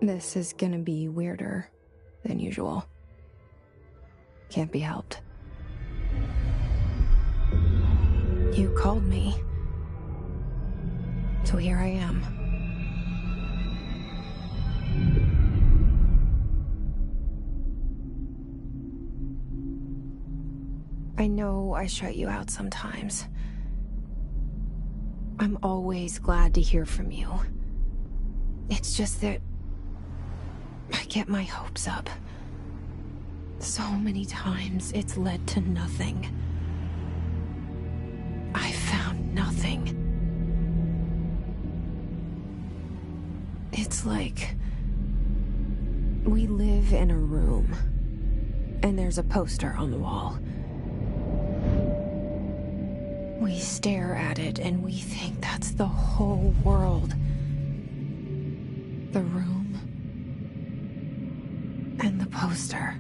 This is gonna be weirder than usual. Can't be helped. You called me. So here I am. I know I shut you out sometimes. I'm always glad to hear from you. It's just that I get my hopes up. So many times it's led to nothing. I found nothing. It's like we live in a room, and there's a poster on the wall. We stare at it and we think that's the whole world. The room and the poster.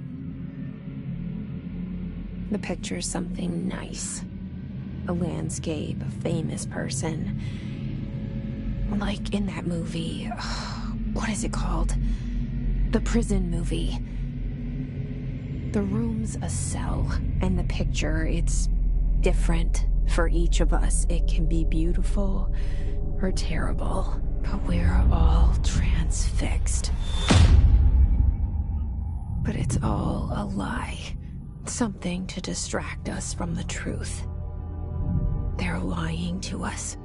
The picture's something nice. A landscape, a famous person. Like in that movie, what is it called? The prison movie. The room's a cell, and the picture, it's different for each of us. It can be beautiful or terrible, but we're all transfixed. But it's all a lie. Something to distract us from the truth. They're lying to us.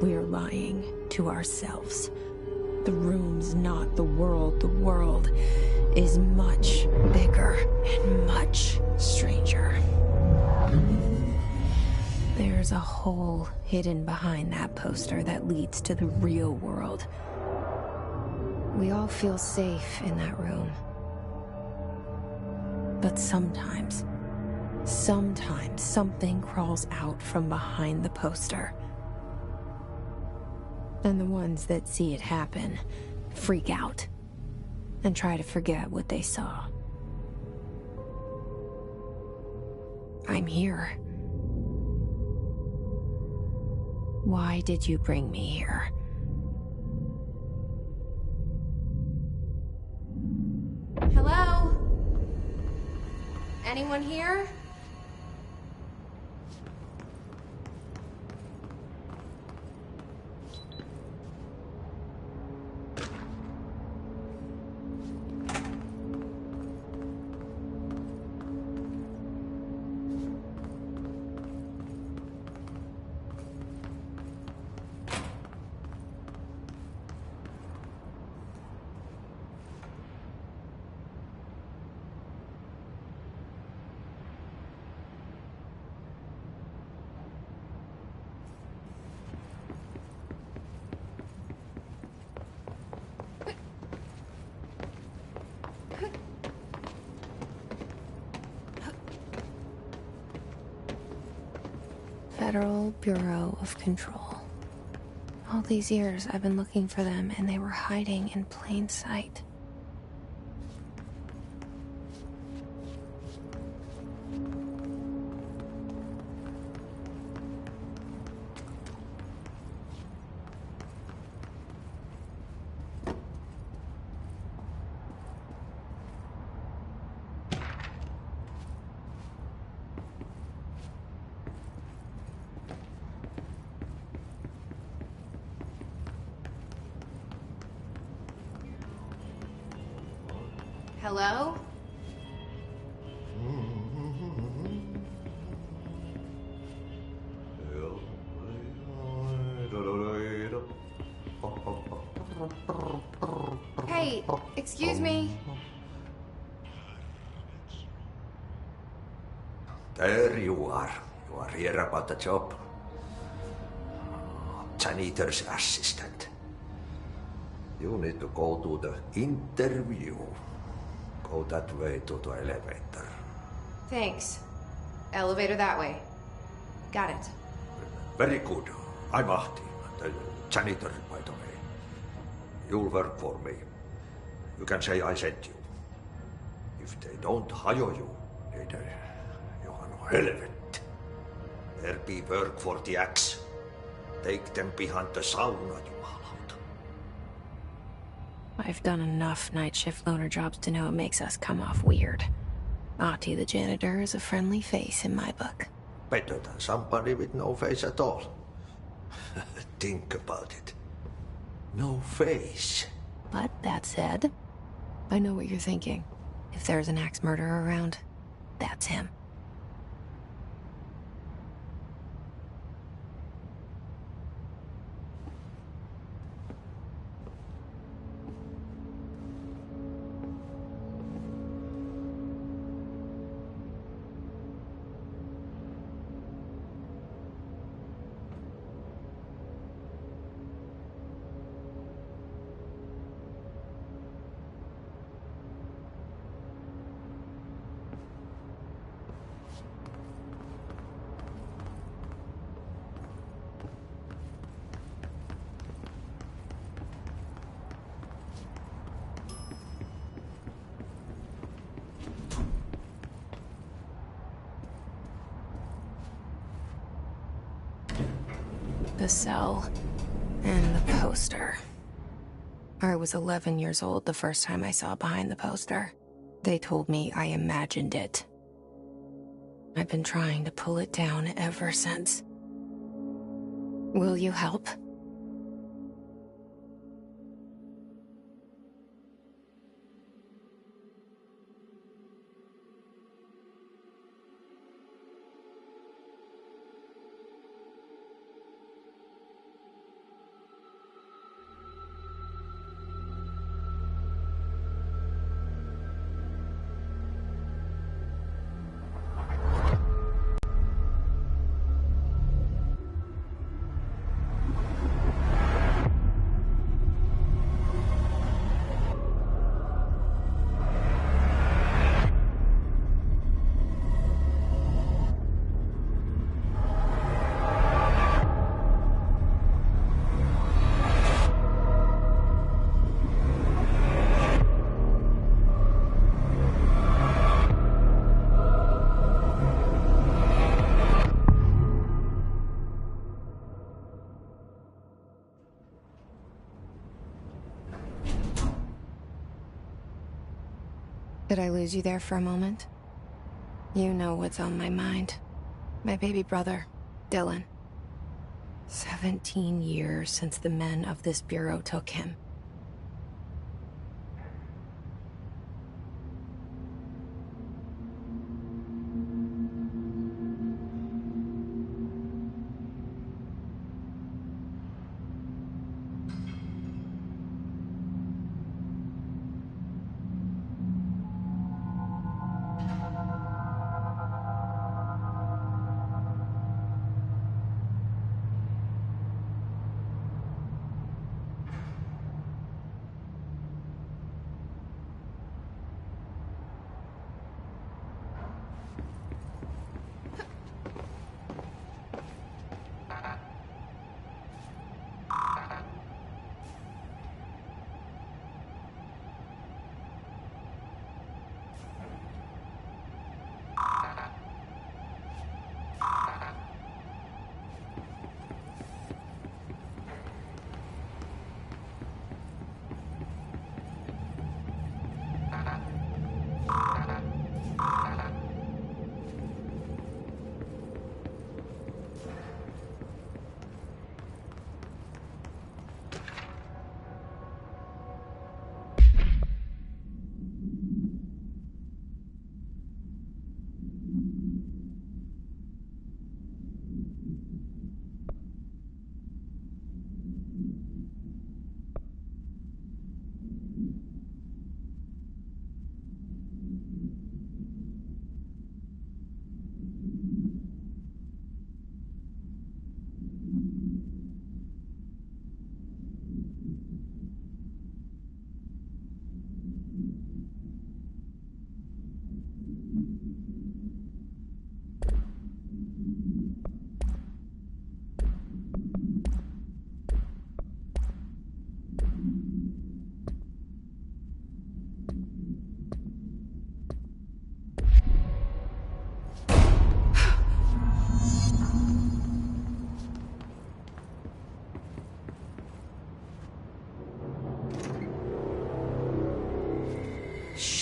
We're lying to ourselves. The room's not the world. The world is much bigger and much stranger. There's a hole hidden behind that poster that leads to the real world. We all feel safe in that room. But sometimes something crawls out from behind the poster. And the ones that see it happen freak out and try to forget what they saw. I'm here. Why did you bring me here? Hello? Anyone here? Federal Bureau of Control. All these years I've been looking for them, and they were hiding in plain sight. Hello? Hey, excuse me. There you are. You are here about the job. Janitor's assistant. You need to go to the interview. Go that way to the elevator. Thanks. Elevator that way. Got it. Very good. I'm Ahti, the janitor, by the way. You'll work for me. You can say I sent you. If they don't hire you, then you are no helvet. There be work for the axe. Take them behind the sauna, jumalauta. I've done enough night shift loner jobs to know it makes us come off weird. Ahti the janitor is a friendly face in my book. Better than somebody with no face at all. Think about it. No face. But that said, I know what you're thinking. If there's an axe murderer around, that's him. The cell and the poster. I was 11 years old the first time I saw behind the poster. They told me I imagined it. I've been trying to pull it down ever since. Will you help? Did I lose you there for a moment? You know what's on my mind. My baby brother, Dylan. 17 years since the men of this bureau took him.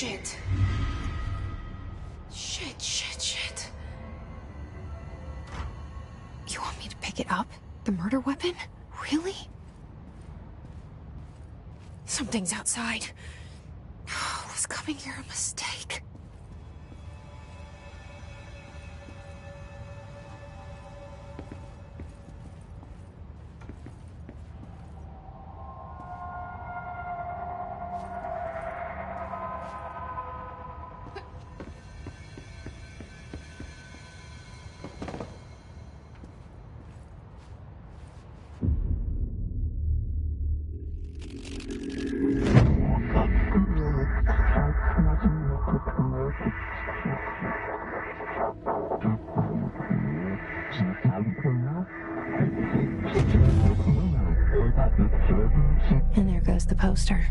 Shit. Shit. You want me to pick it up? The murder weapon? Really? Something's outside. Was coming here a mistake? And there goes the poster.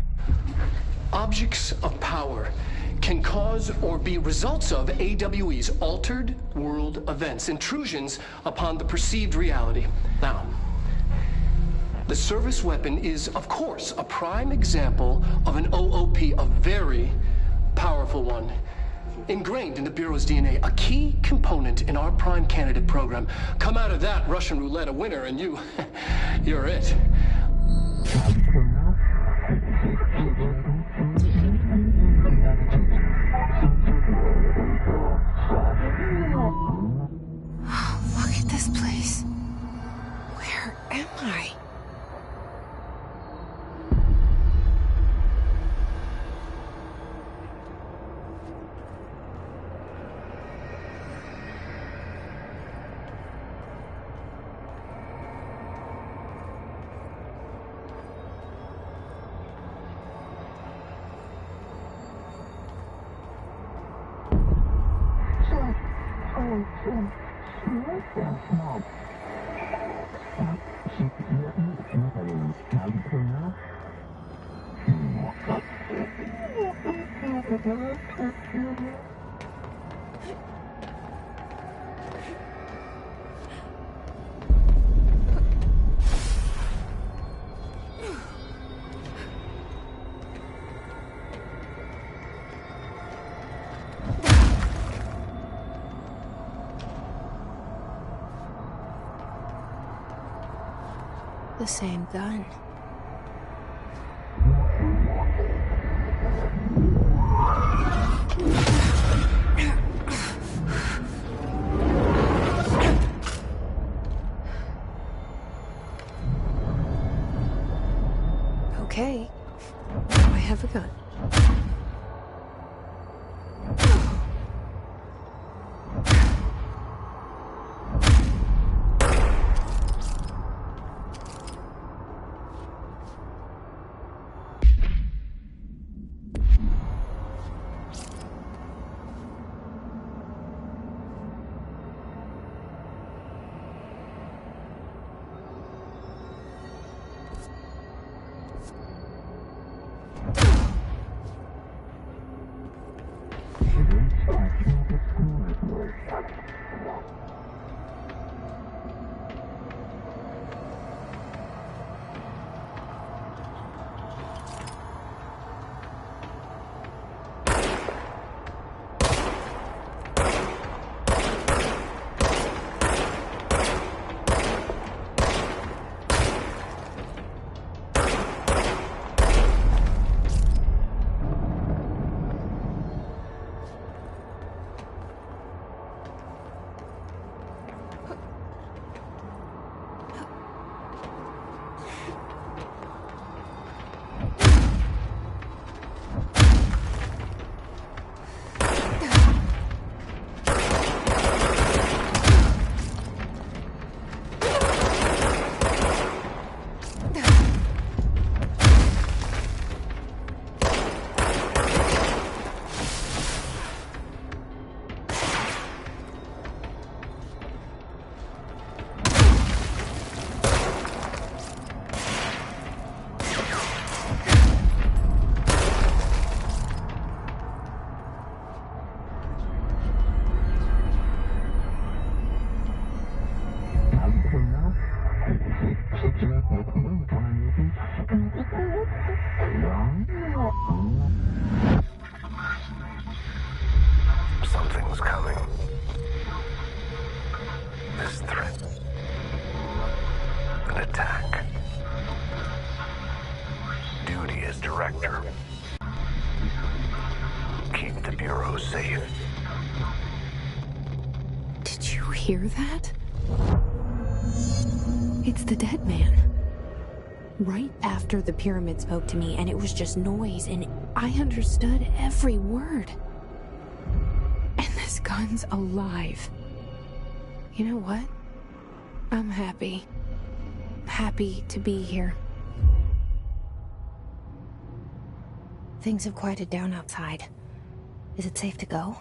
Objects of power can cause or be results of AWE's altered world events, intrusions upon the perceived reality. Now, the service weapon is, of course, a prime example of an OOP, a very powerful one. Ingrained in the Bureau's DNA, a key component in our prime candidate program. Come out of that Russian roulette a winner and you're it. Look at this place. Where am I? The same gun. Okay, now I have a gun. an attack. Duty as director. Keep the Bureau safe. Did you hear that? It's the dead man. Right after the pyramid spoke to me, and it was just noise, and I understood every word. And this gun's alive. You know what? I'm happy. Happy to be here. Things have quieted down outside. Is it safe to go?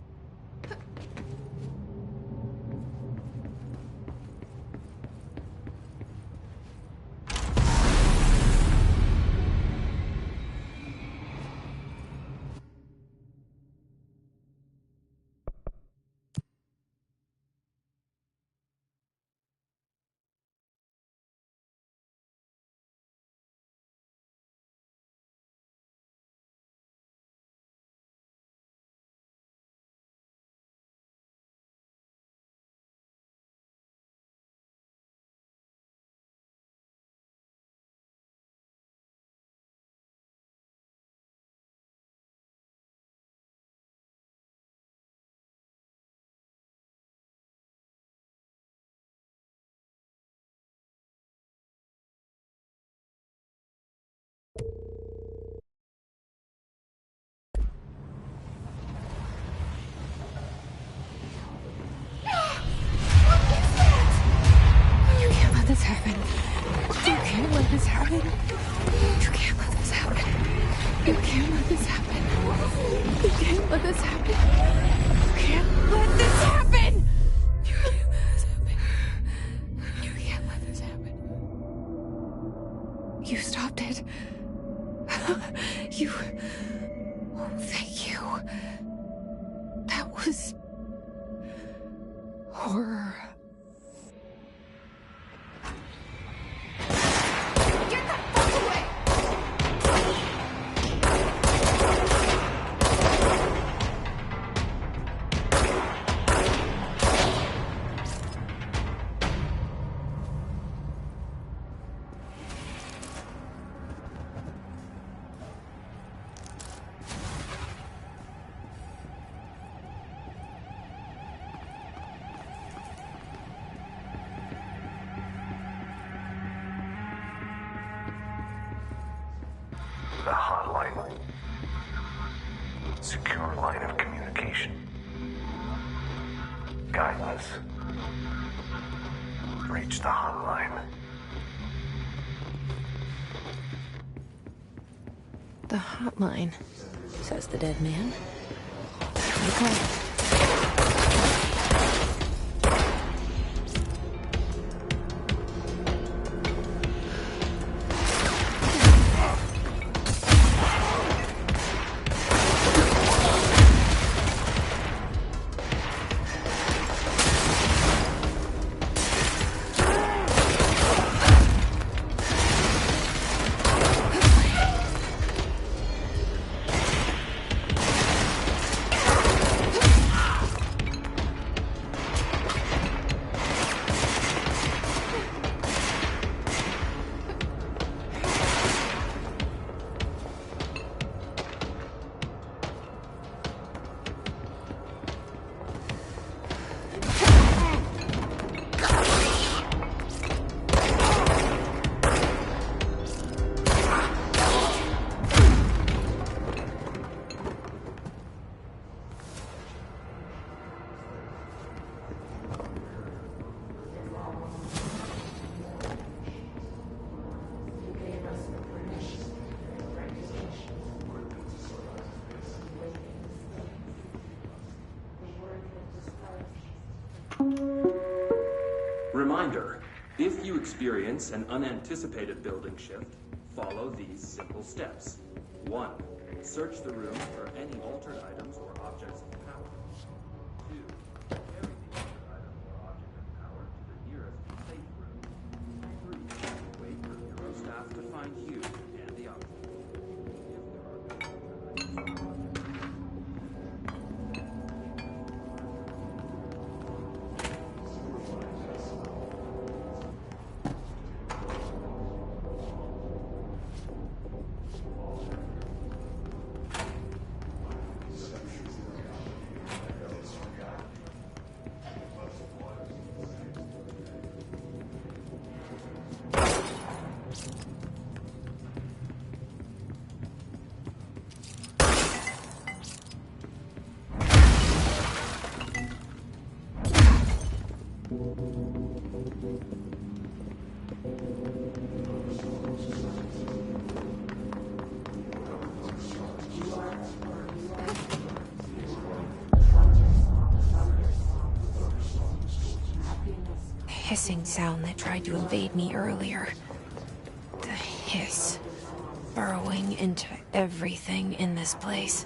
This happen. You can't let this happen. You can't let this happen. You can't let this happen. You can't let this happen. You can't let this happen. You can't let this happen. You can't let this happen. You stopped it. You. Oh, thank you. That was horror. The hotline. Secure line of communication. Guidance. Reach the hotline. The hotline, says the dead man. Okay. Reminder, if you experience an unanticipated building shift, follow these simple steps. 1. Search the room for any altered items or objects of power. 2. Carry the altered item or object of power to the nearest safe room. 3. Wait for Bureau staff to find you and the object. If there are no altered items or objects, hissing sound that tried to invade me earlier. The hiss, burrowing into everything in this place.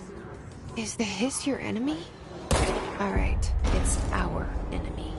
Is the hiss your enemy? Alright, it's our enemy.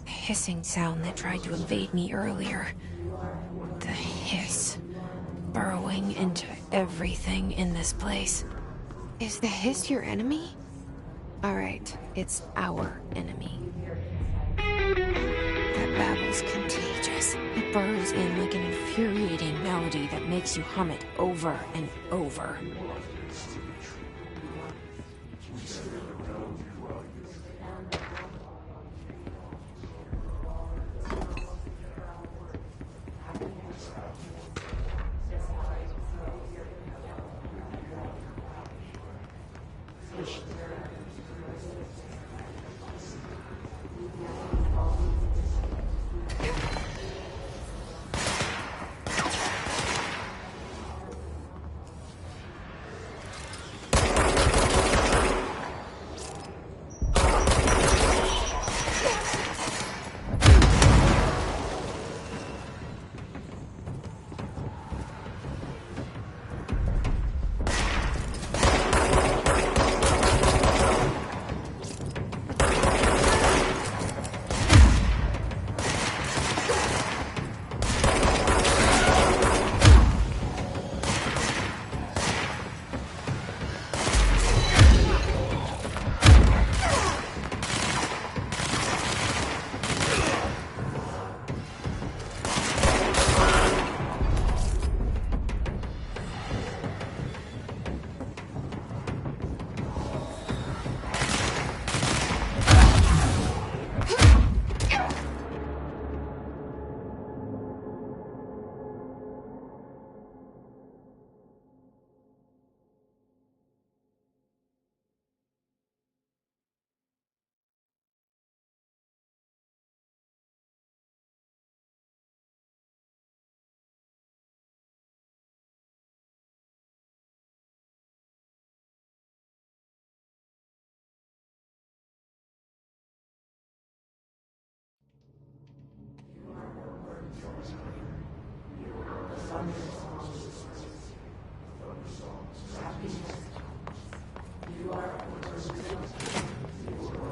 Hissing sound that tried to invade me earlier. The hiss, burrowing into everything in this place. Is the hiss your enemy? Alright, it's our enemy. That babble's contagious. It burrows in like an infuriating melody that makes you hum it over and over.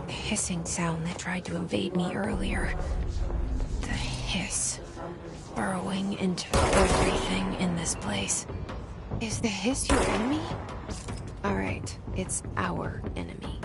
The hissing sound that tried to invade me earlier. The hiss, burrowing into everything in this place. Is the hiss your enemy? Alright, it's our enemy.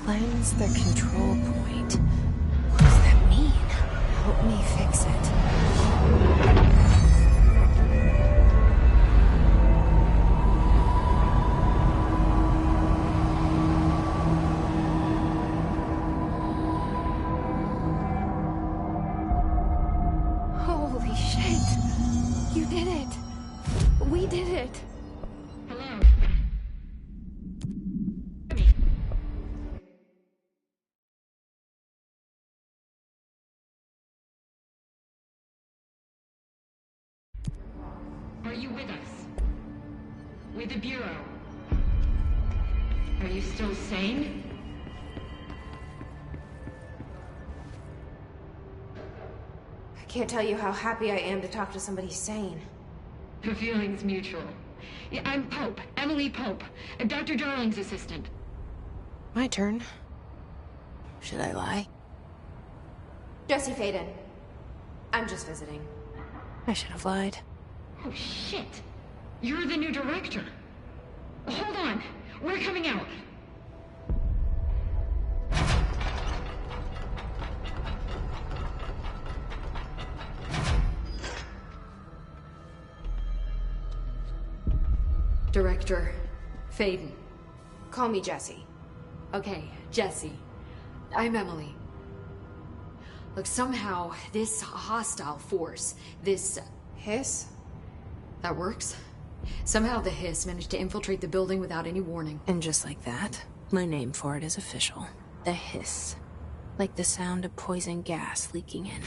Cleanse the control point. What does that mean? Help me fix it. Holy shit! You did it! We did it! Hello? Are you with us? With the Bureau? Are you still sane? I can't tell you how happy I am to talk to somebody sane. The feeling's mutual. Yeah, I'm Pope, Emily Pope, Dr. Darling's assistant. My turn. Should I lie? Jesse Faden. I'm just visiting. I should have lied. Oh, shit. You're the new director. Hold on. We're coming out. Director Faden. Call me Jesse. Okay, Jesse. I'm Emily. Look, somehow this hostile force, this... Hiss? That works? Somehow the Hiss managed to infiltrate the building without any warning. And just like that, my name for it is official. The Hiss. Like the sound of poison gas leaking in.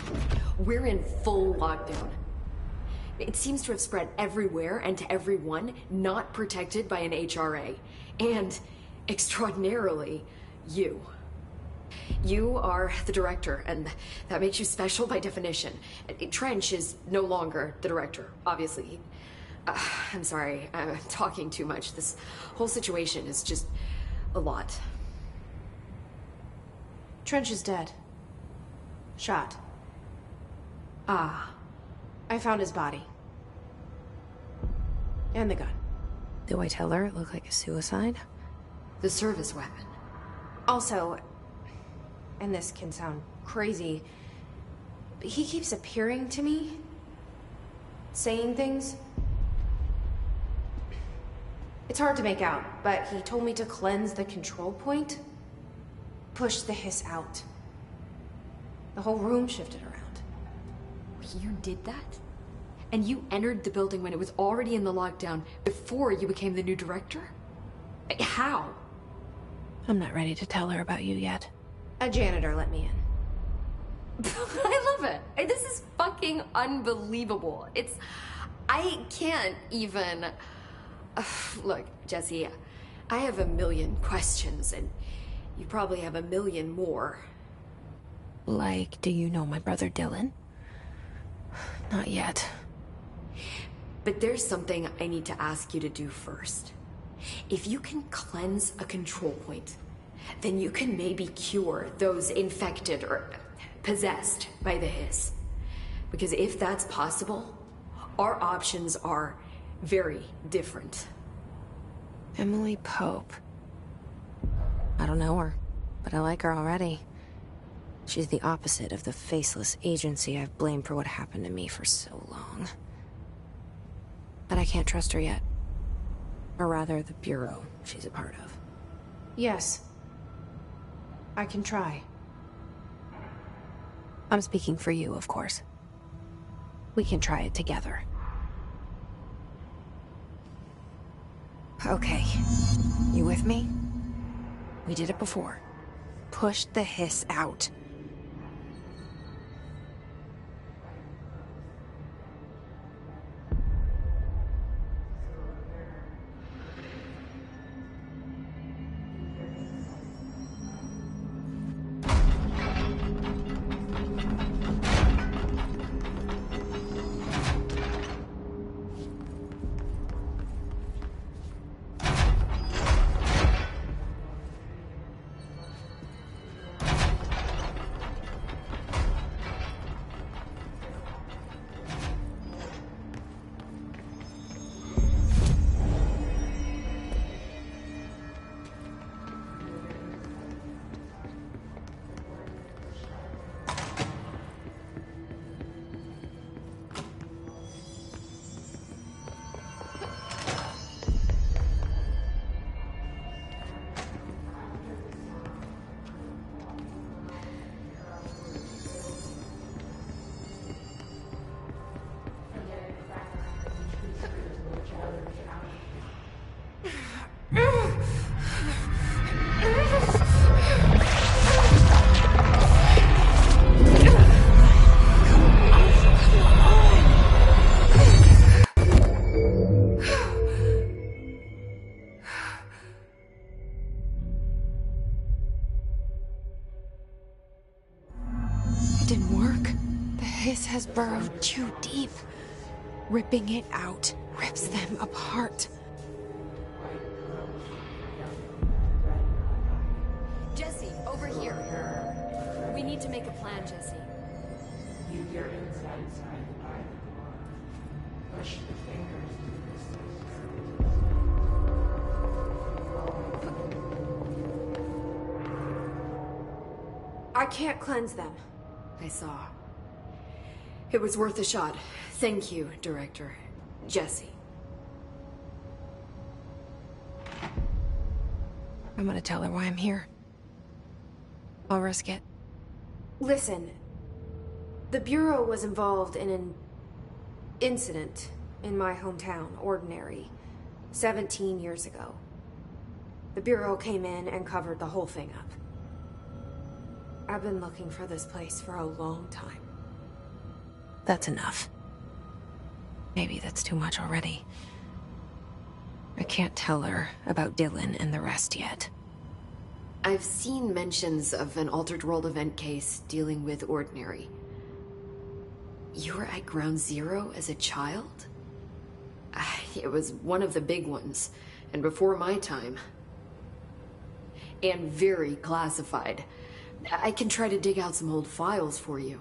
We're in full lockdown. It seems to have spread everywhere and to everyone not protected by an HRA. And, extraordinarily, you. You are the director, and that makes you special by definition. Trench is no longer the director, obviously. I'm sorry, I'm talking too much. This whole situation is just a lot. Trench is dead. Shot. Ah. I found his body. And the gun. Do I tell her it looked like a suicide? The service weapon. Also, and this can sound crazy, but he keeps appearing to me saying things. It's hard to make out, but he told me to cleanse the control point. Push the hiss out. The whole room shifted around. You did that? And you entered the building when it was already in the lockdown before you became the new director? How? I'm not ready to tell her about you yet. A janitor let me in. I love it. This is fucking unbelievable. I can't even... Look, Jesse, I have a million questions, and you probably have a million more. Like, do you know my brother Dylan? Not yet. But there's something I need to ask you to do first. If you can cleanse a control point, then you can maybe cure those infected or possessed by the hiss. Because if that's possible, our options are very different. Emily Pope. I don't know her, but I like her already. She's the opposite of the faceless agency I've blamed for what happened to me for so long. But I can't trust her yet. Or rather, the Bureau she's a part of. Yes. I can try. I'm speaking for you, of course. We can try it together. Okay. You with me? We did it before. Push the hiss out. Has burrowed too deep. Ripping it out rips them apart. Jesse, over here. We need to make a plan, Jesse. I can't cleanse them. I saw. It was worth a shot. Thank you, Director. Jesse. I'm gonna tell her why I'm here. I'll risk it. Listen. The Bureau was involved in an incident in my hometown, Ordinary, 17 years ago. The Bureau came in and covered the whole thing up. I've been looking for this place for a long time. That's enough. Maybe that's too much already. I can't tell her about Dylan and the rest yet. I've seen mentions of an Altered World event case dealing with Ordinary. You were at Ground Zero as a child? It was one of the big ones, and before my time. And very classified. I can try to dig out some old files for you.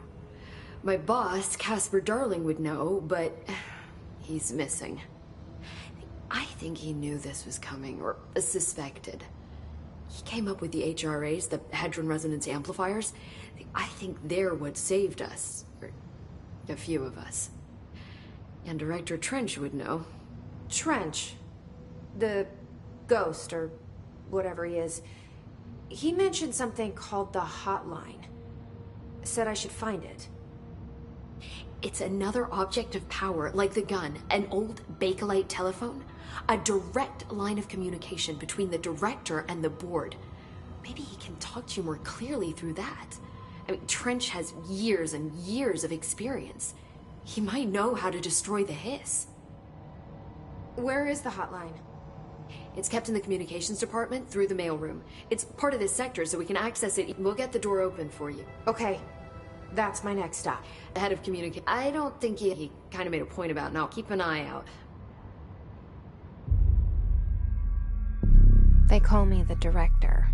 My boss, Casper Darling, would know, but he's missing. I think he knew this was coming, or suspected. He came up with the HRAs, the Hadron Resonance Amplifiers. I think they're what saved us, or a few of us. And Director Trench would know. Trench. The ghost, or whatever he is. He mentioned something called the Hotline. Said I should find it. It's another object of power, like the gun, an old Bakelite telephone. A direct line of communication between the director and the board. Maybe he can talk to you more clearly through that. I mean, Trench has years and years of experience. He might know how to destroy the Hiss. Where is the Hotline? It's kept in the communications department through the mailroom. It's part of this sector, so we can access it. We'll get the door open for you. Okay. That's my next stop. The head of communication. I don't think he kind of made a point about now. Keep an eye out. They call me the director.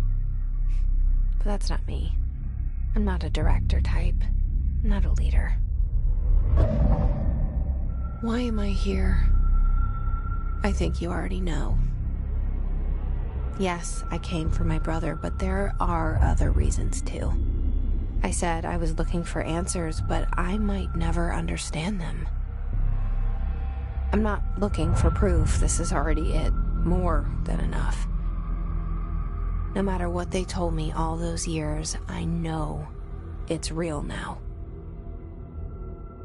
But that's not me. I'm not a director type. I'm not a leader. Why am I here? I think you already know. Yes, I came for my brother, but there are other reasons too. I said I was looking for answers, but I might never understand them. I'm not looking for proof. This is already it. More than enough. No matter what they told me all those years, I know it's real now.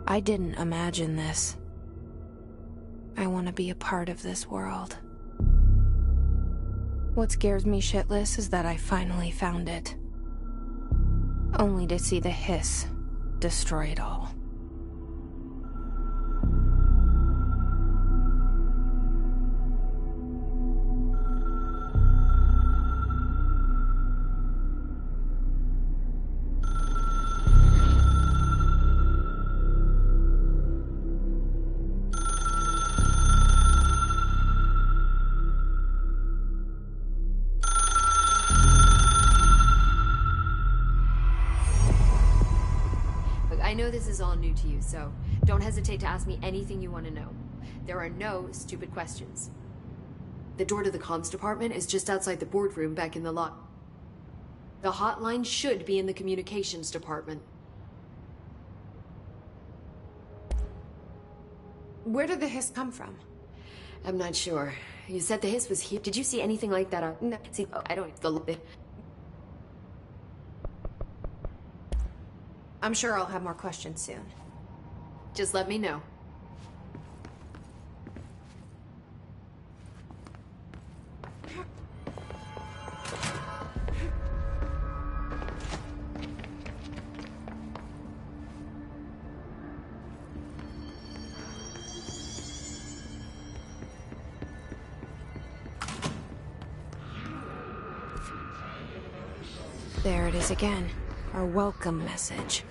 I didn't imagine this. I want to be a part of this world. What scares me shitless is that I finally found it. Only to see the Hiss destroy it all. I know this is all new to you, so don't hesitate to ask me anything you want to know. There are no stupid questions. The door to the comms department is just outside the boardroom back in the lot. The hotline should be in the communications department. Where did the Hiss come from? I'm not sure. You said the Hiss was here. Did you see anything like that? No. See, I don't... I'm sure I'll have more questions soon. Just let me know. There it is again. Our welcome message.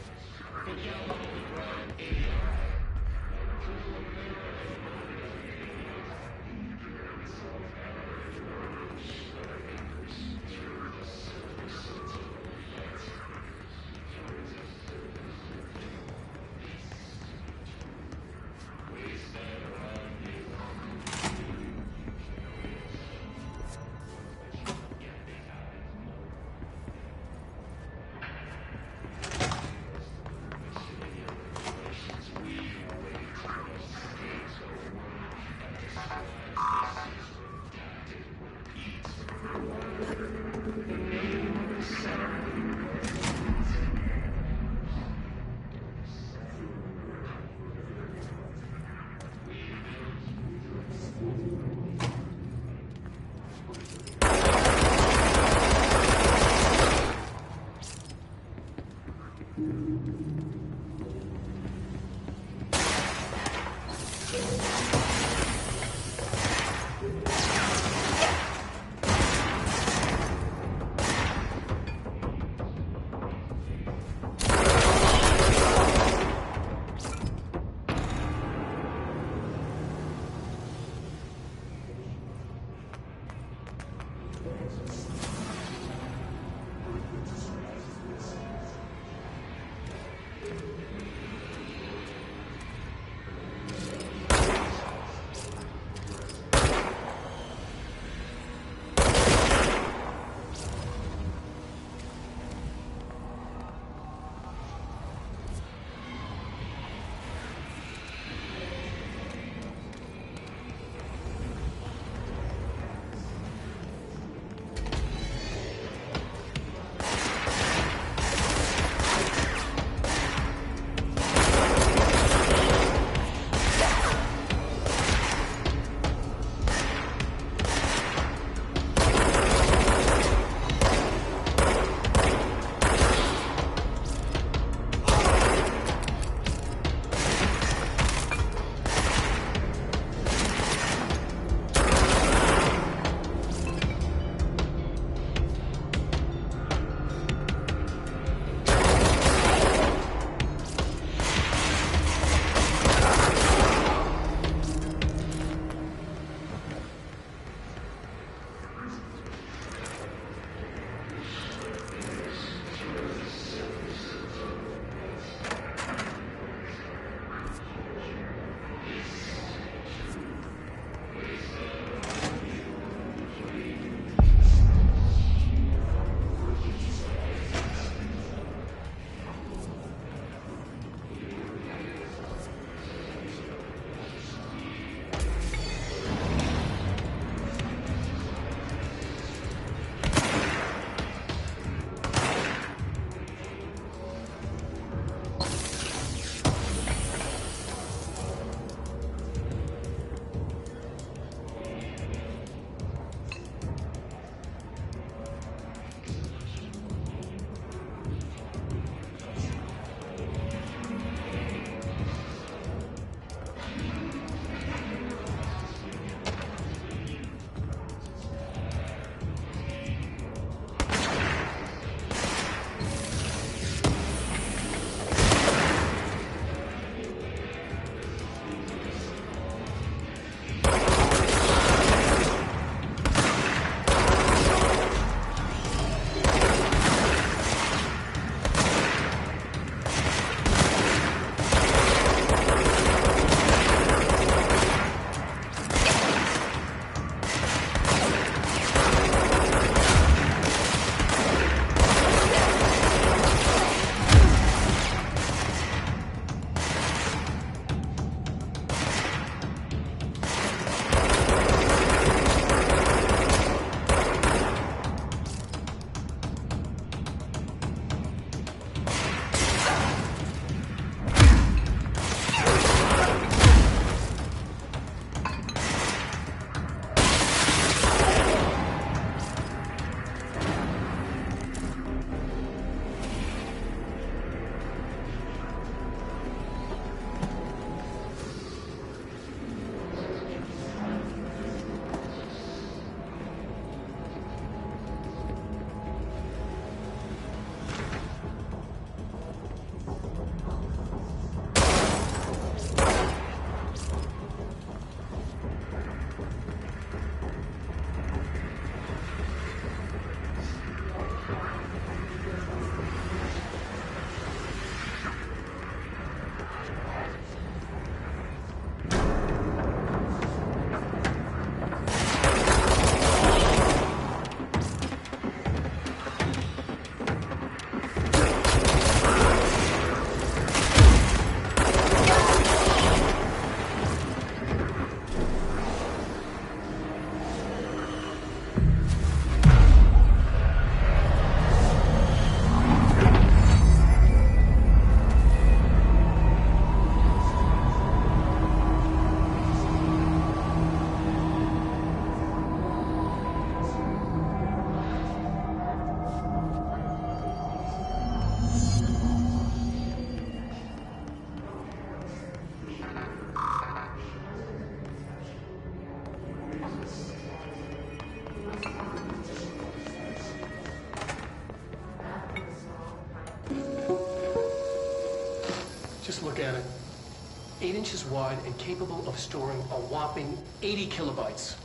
8 inches wide and capable of storing a whopping 80 kilobytes.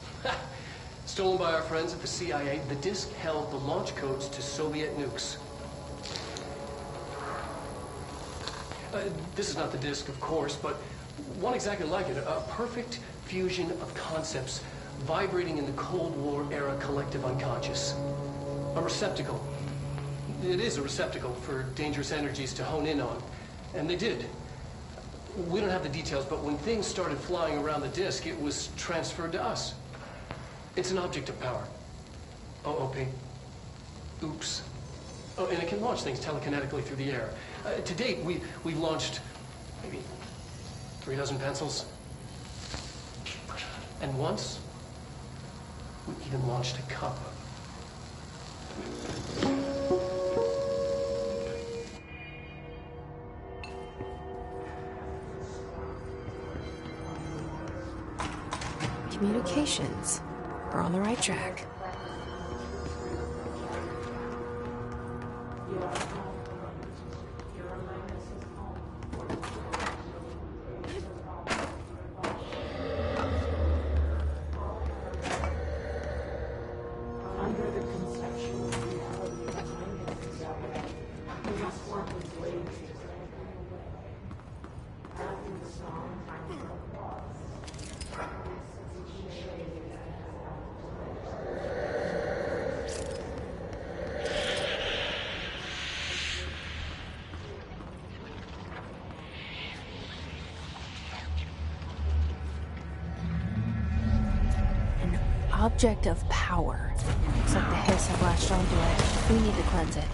Stolen by our friends at the CIA, the disk held the launch codes to Soviet nukes. This is not the disk, of course, but one exactly like it. A perfect fusion of concepts vibrating in the Cold War era collective unconscious. A receptacle. It is a receptacle for dangerous energies to hone in on. And they did. We don't have the details, but when things started flying around the disk, it was transferred to us. It's an object of power. OOP. Oops. Oh, and it can launch things telekinetically through the air. To date, we've launched maybe 3 dozen pencils. And once, we even launched a cup. Communications. We're on the right track. Object of power. Looks like the hiss have latched onto it. We need to cleanse it.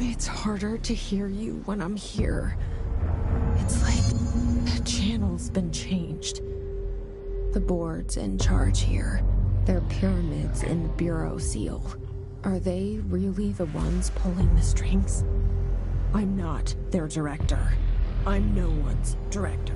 It's harder to hear you when I'm here. It's like the channel's been changed. The board's in charge here. They're pyramids in the Bureau seal. Are they really the ones pulling the strings? I'm not their director. I'm no one's director.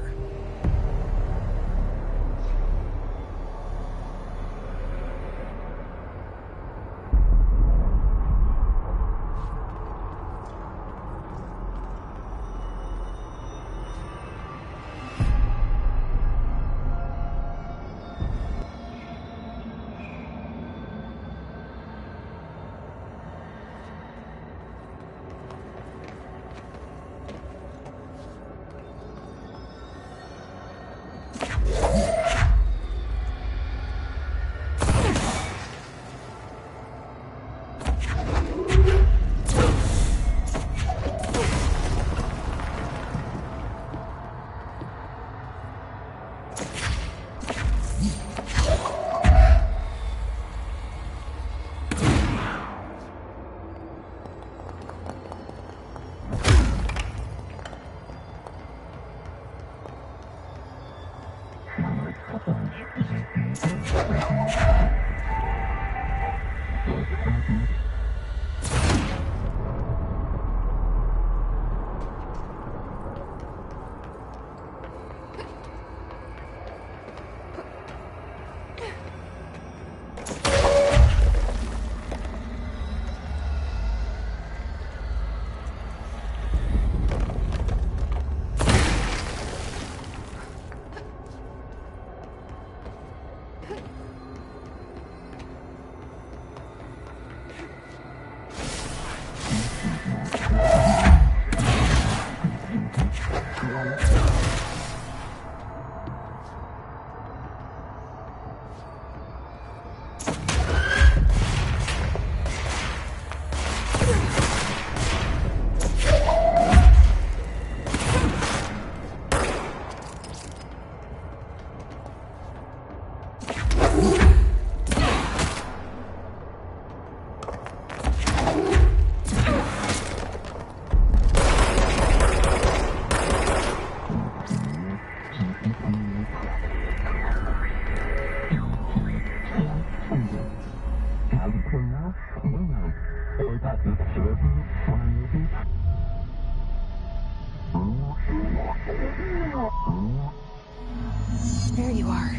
There you are.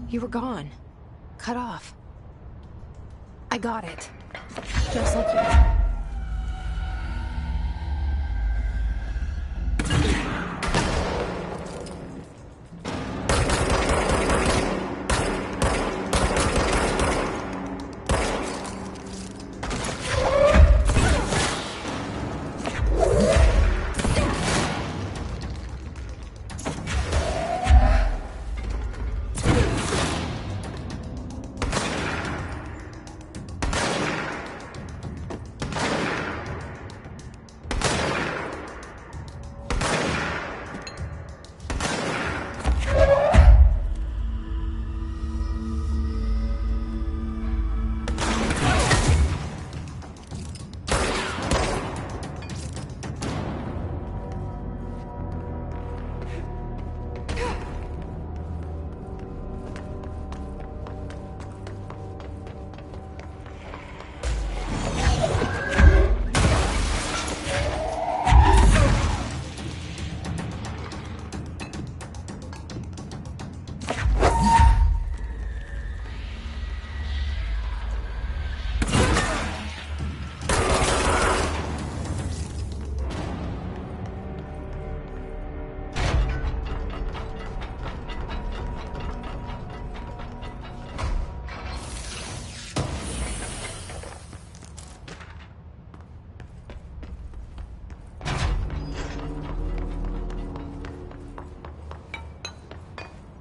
You were gone. Cut off. I got it. Just like you.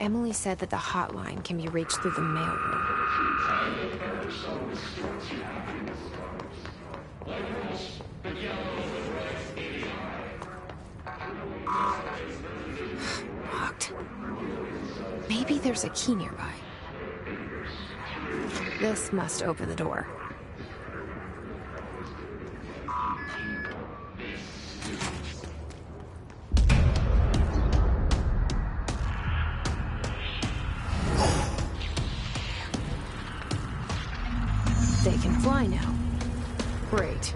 Emily said that the hotline can be reached through the mailroom. Locked. Maybe there's a key nearby. This must open the door. They can fly now. Great.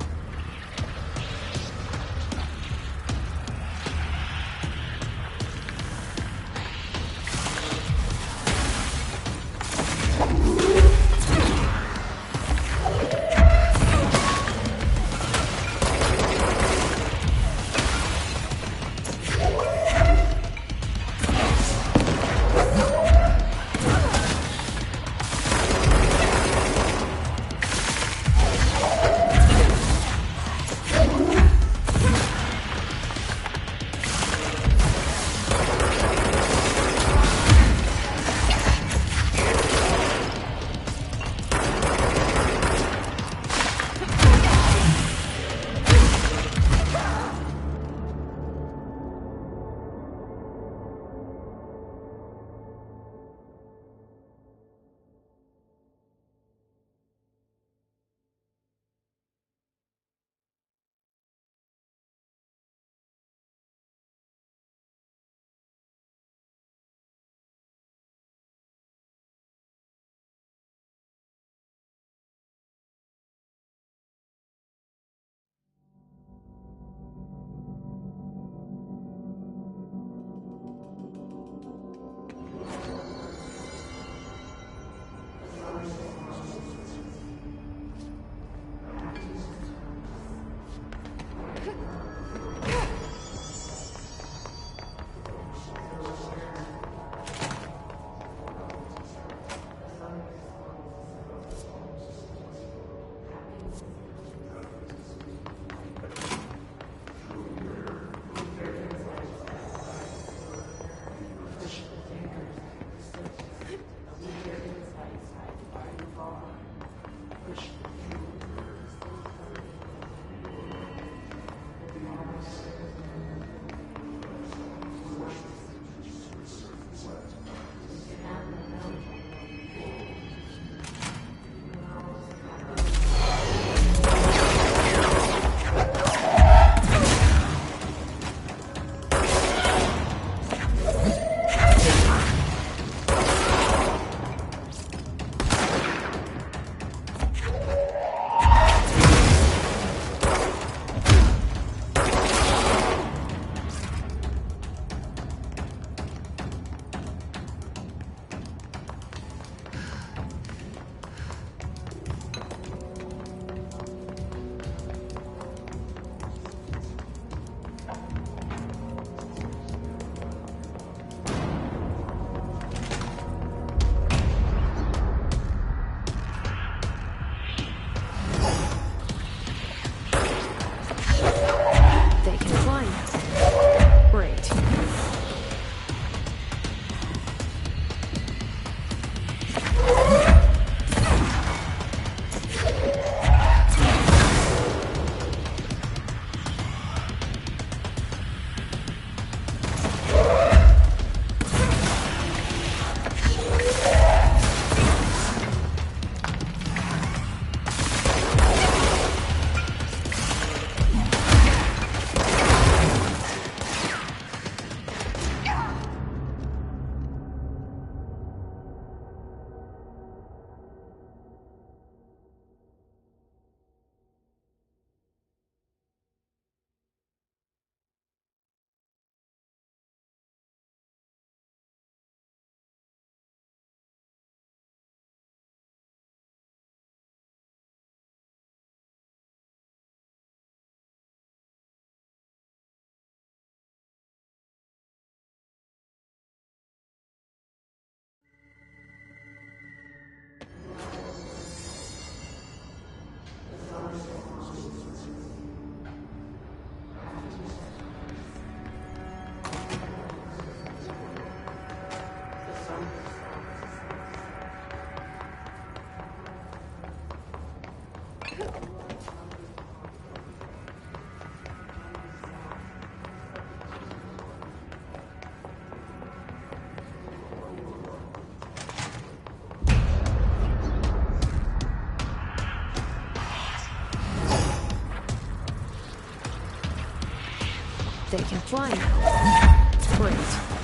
They can fly now. Great.